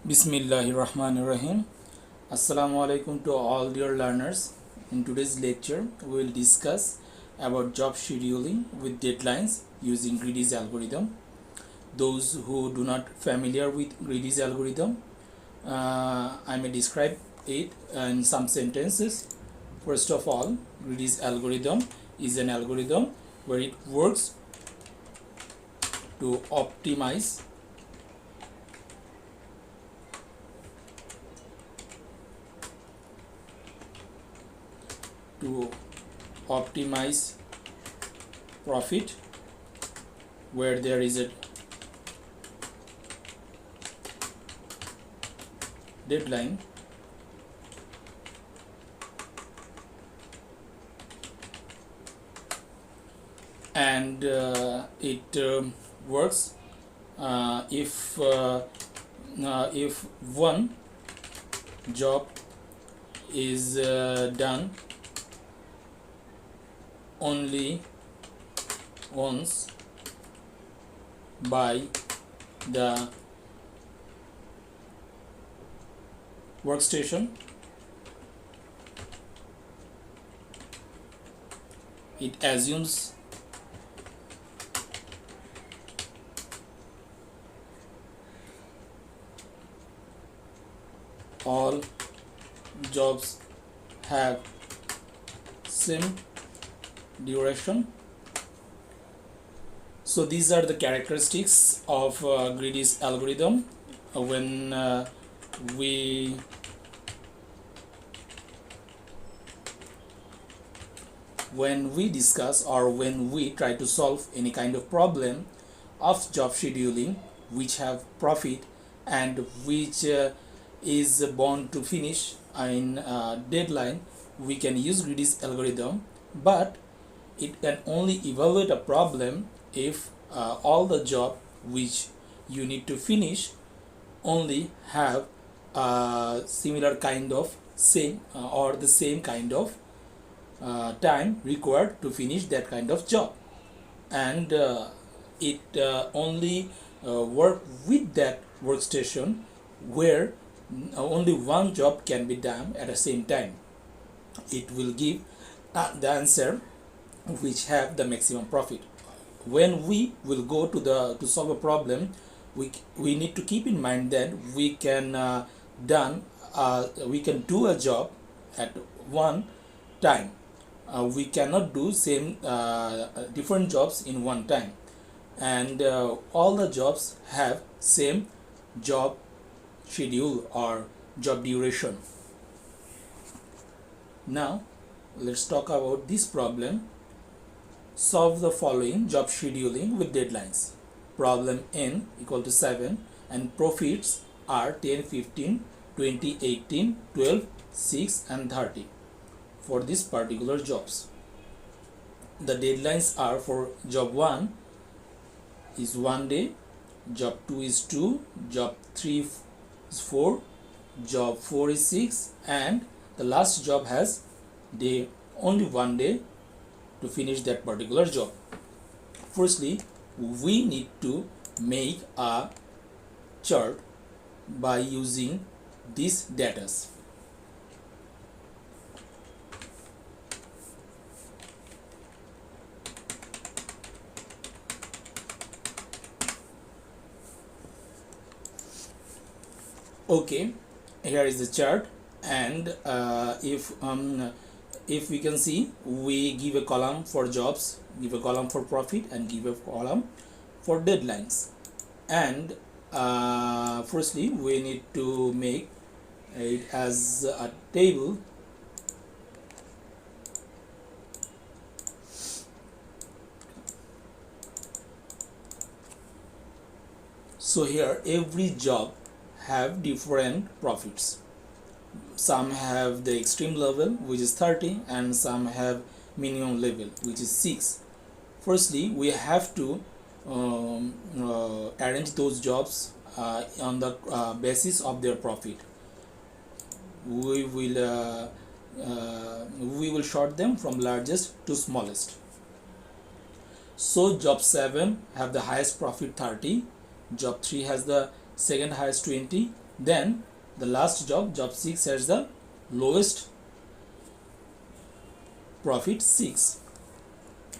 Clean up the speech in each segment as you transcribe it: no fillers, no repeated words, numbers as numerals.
Bismillahirrahmanirrahim. Assalamu alaikum to all dear learners. In today's lecture, we will discuss about job scheduling with deadlines using Greedy's algorithm. Those who do not familiar with Greedy's algorithm, I may describe it in some sentences. First of all, Greedy's algorithm is an algorithm where it works to optimize profit where there is a deadline and it works if one job is done only once by the workstation, it assumes all jobs have same duration. So these are the characteristics of Greedy's algorithm. When we discuss or when we try to solve any kind of problem of job scheduling which have profit and which is bound to finish in deadline, we can use Greedy's algorithm, but it can only evaluate a problem if all the job which you need to finish only have similar kind of same or the same kind of time required to finish that kind of job, and it only work with that workstation where only one job can be done at the same time. It will give the answer which have the maximum profit. When we will go to solve a problem, we need to keep in mind that we can do a job at one time. We cannot do same different jobs in one time, and all the jobs have same job schedule or job duration. Now let's talk about this problem. Solve the following job scheduling with deadlines. Problem n equal to 7 and profits are 10, 15, 20, 18, 12, 6 and 30 for these particular jobs. The deadlines are for job 1 is 1 day, job 2 is 2, job 3 is 4, job 4 is 6, and the last job has only 1 day to finish that particular job. Firstly, we need to make a chart by using these data. Okay, here is the chart, and if we can see, we give a column for jobs, give a column for profit, and give a column for deadlines. And firstly, we need to make it as a table. So here every job have different profits. Some have the extreme level which is 30 and some have minimum level which is 6. Firstly, we have to arrange those jobs on the basis of their profit. We will sort them from largest to smallest. So job 7 have the highest profit 30, job 3 has the second highest 20, Then the last job, job 6, has the lowest profit, 6.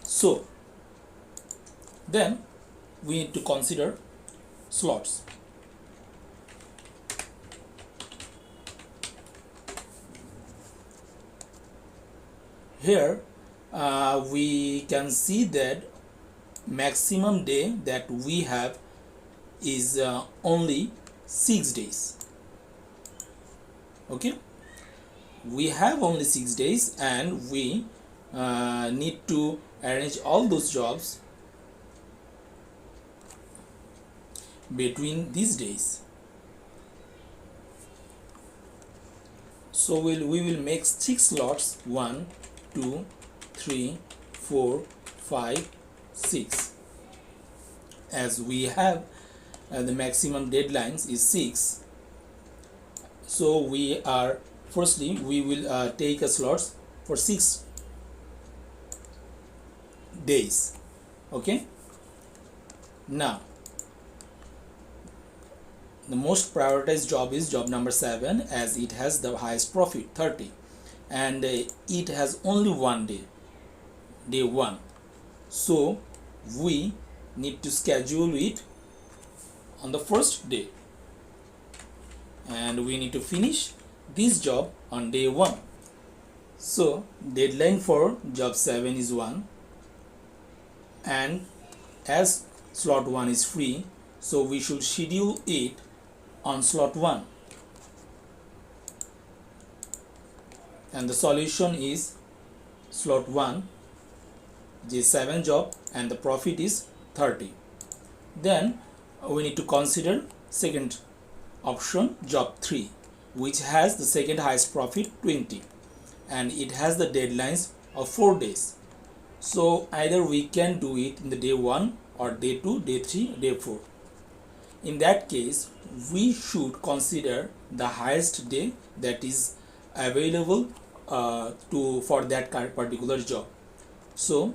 So then we need to consider slots. Here we can see that maximum day that we have is only 6 days. Okay, we have only 6 days, and we need to arrange all those jobs between these days. So we will make 6 slots: 1, 2, 3, 4, 5, 6. As we have the maximum deadlines is 6, so we are firstly we will take a slots for 6 days. Okay, now the most prioritized job is job number 7, as it has the highest profit, 30, and it has only one day, day 1. So we need to schedule it on the first day, and we need to finish this job on day 1. So deadline for job 7 is 1, and as slot 1 is free, so we should schedule it on slot 1, and the solution is slot 1, J7 job, and the profit is 30. Then we need to consider second option, job 3, which has the second highest profit, 20, and it has the deadlines of 4 days. So either we can do it in the day 1 or day 2, day 3, day 4. In that case, we should consider the highest day that is available for that particular job. So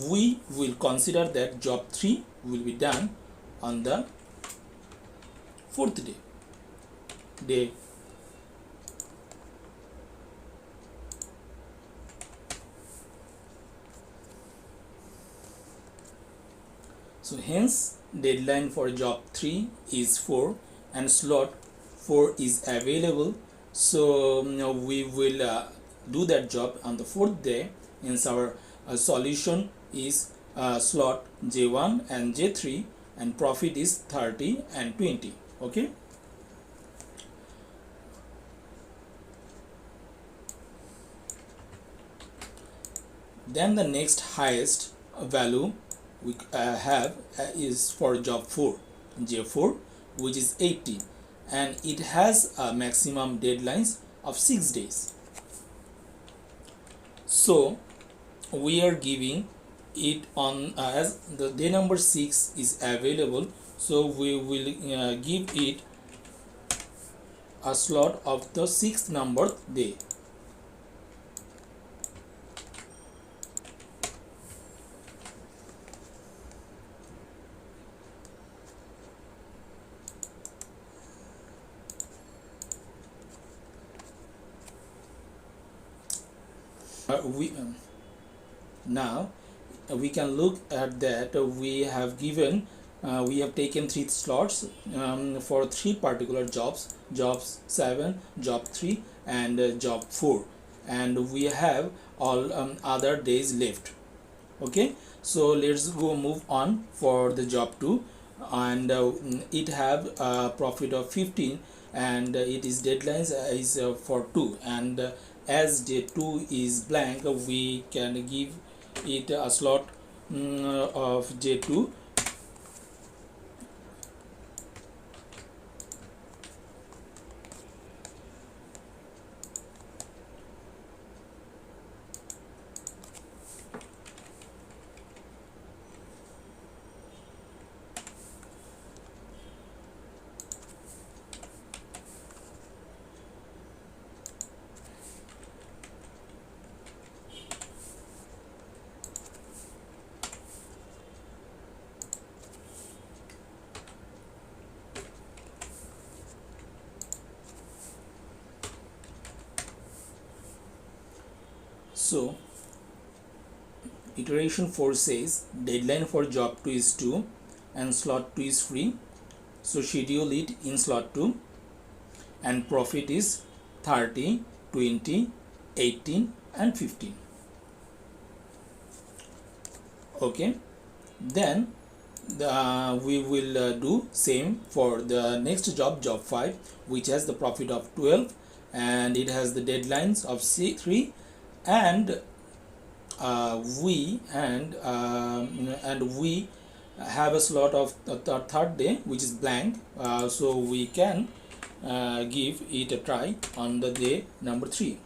we will consider that job 3 will be done on the 4th day. So hence deadline for job 3 is 4, and slot 4 is available. So we will do that job on the 4th day. Hence our solution is slot J1 and J3, and profit is 30 and 20. Okay, then the next highest value we have is for job 4, J4, which is 80, and it has a maximum deadlines of 6 days. So we are giving it on as the day number 6 is available, so we will give it a slot of the 6th numbered day. Now we can look at that. We have given we have taken 3 slots for 3 particular jobs: job 7, job 3, and job 4, and we have all other days left. Okay, so let's go move on for the job 2, and it have a profit of 15, and it is deadlines is for 2, and as day 2 is blank, we can give it a slot of J2. So iteration 4 says deadline for job 2 is 2 and slot 2 is free, so schedule it in slot 2, and profit is 30, 20, 18 and 15. Okay, then we will do same for the next job, job 5, which has the profit of 12 and it has the deadlines of 3, and we have a slot of the third day which is blank, so we can give it a try on the day number 3.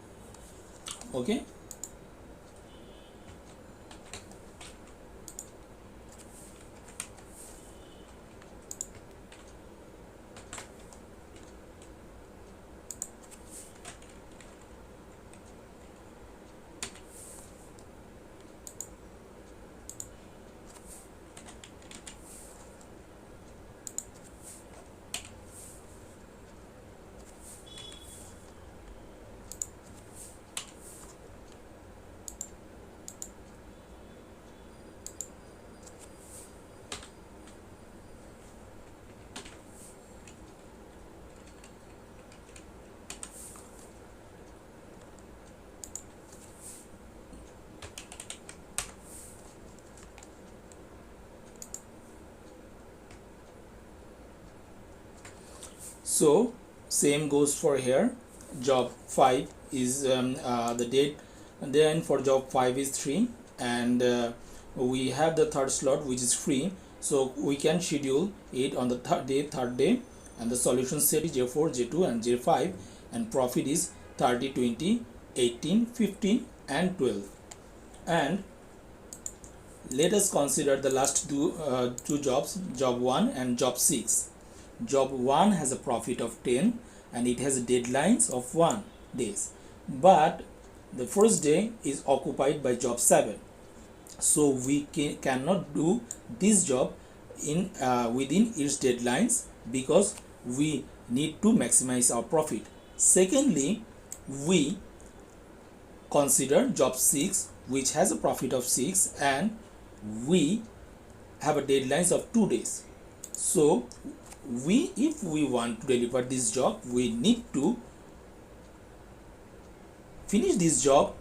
Okay, so same goes for here. Job 5 is the date, and then for job 5 is 3, and we have the third slot which is free, so we can schedule it on the third day, and the solution set is J4, J2 and J5, and profit is 30, 20, 18, 15 and 12. And let us consider the last two jobs, job 1 and job 6. Job 1 has a profit of 10 and it has deadlines of 1 days, but the first day is occupied by job 7, so we cannot do this job in within its deadlines because we need to maximize our profit. Secondly, we consider job 6 which has a profit of 6 and we have a deadlines of 2 days, so if we want to deliver this job, we need to finish this job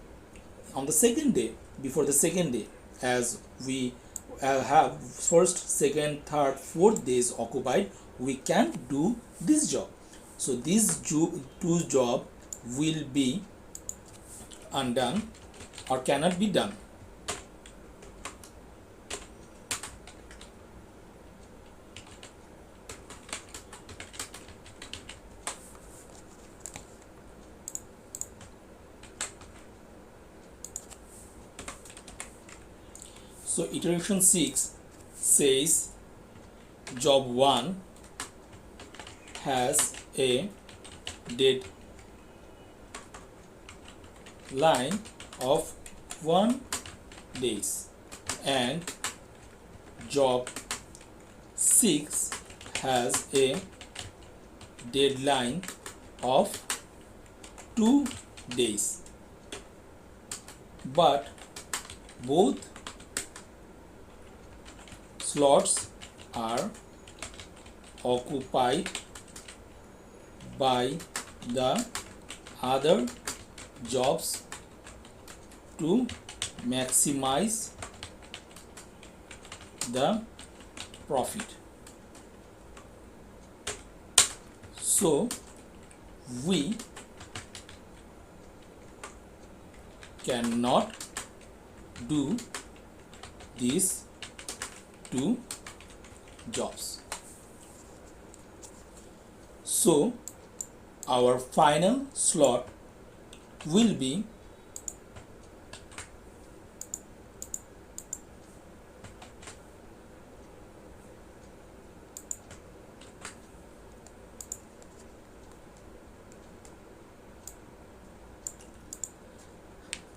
on the second day, before the second day, as we have first, second, third, fourth days occupied, we can't do this job. So these two job will be undone or cannot be done. So iteration 6 says job 1 has a deadline of 1 days and job 6 has a deadline of 2 days, but both slots are occupied by the other jobs to maximize the profit. So we cannot do these two jobs. So our final slot will be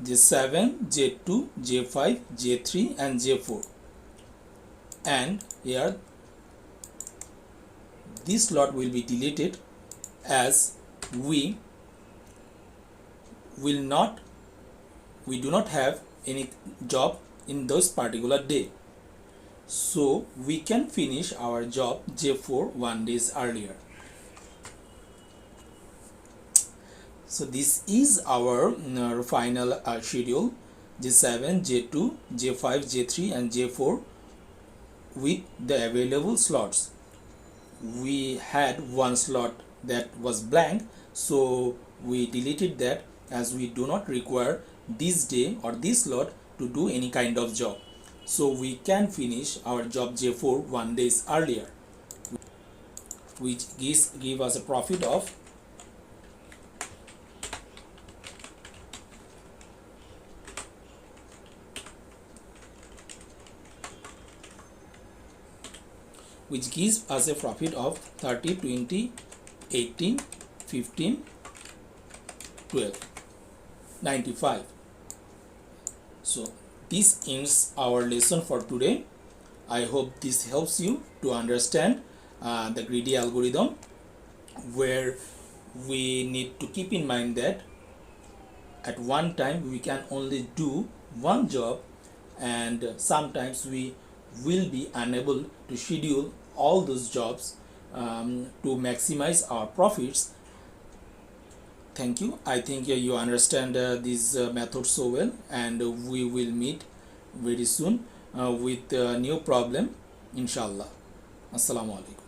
J7, J2, J5, J3 and J4, and here this slot will be deleted as we will not we do not have any job in those particular day, so we can finish our job J4 1 days earlier. So this is our final schedule J7, J2, J5, J3 and J4 with the available slots. We had one slot that was blank, so we deleted that, as we do not require this day or this slot to do any kind of job. So we can finish our job J4 1 days earlier, which give us a profit of which gives us a profit of 30, 20, 18, 15, 12, 95. So this ends our lesson for today. I hope this helps you to understand the greedy algorithm, where we need to keep in mind that at one time we can only do one job, and sometimes we will be unable to schedule all those jobs to maximize our profits. Thank you. I think you understand this method so well, and we will meet very soon with a new problem, inshallah. Assalamu alaikum.